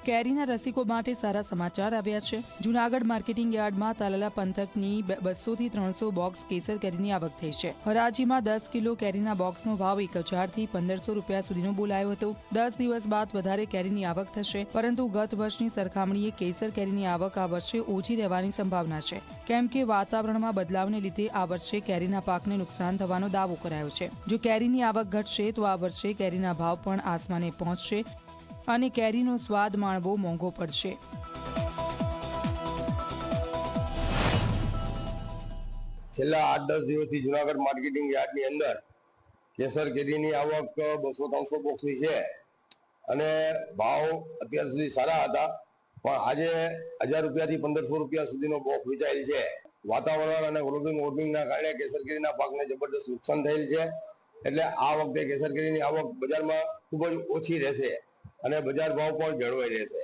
કેરીના રસિકો માટે સારા સમાચાર આવ્યા છે। જૂનાગઢ માર્કેટિંગ યાર્ડમાં તાલાલા પંથકની 200 થી 300 બોક્સ કેસર કેરીની આવક થઈ છે। હરાજીમાં 10 કિલો કેરીના બોક્સનો ભાવ 1000 થી 1500 રૂપિયા સુધીનો બોલાયો હતો। 10 દિવસ બાદ વધારે કેરીની આવક થશે, પરંતુ ગત વર્ષની સરખામણીએ કેસર કેરીની આવક આ વર્ષે ઓછી રહેવાની સંભાવના છે, કેમ કે વાતાવરણમાં બદલાવને લીધે આ વર્ષે કેરીના પાકને નુકસાન થવાનો દાવો કરાયો છે। જો કેરીની આવક ઘટશે તો આ વર્ષે કેરીના ભાવ પણ આસમાને પહોંચશે અને કેરીનો સ્વાદ માણવો મોંઘો પડશે। છેલ્લા 8-10 દિવસથી જૂનાગઢ માર્કેટિંગ યાર્ડની અંદર કેસર કેરીની આવક 200-300 બોક્સની છે અને ભાવ અત્યાર સુધી સારા હતા, પણ આજે 1000 રૂપિયાથી 1500 રૂપિયા સુધીનો બોક્સ વેચાયેલ છે। વાતાવરણ અને ગ્લોબલ વોર્મિંગના કારણે કેસર કેરીના પાકને જબરદસ્ત નુકસાન થયેલ છે, એટલે આ વખતે કેસર કેરીની આવક બજારમાં ખૂબ જ ઓછી રહેશે અને બજાર ભાવ પણ જળવાઈ રહેશે।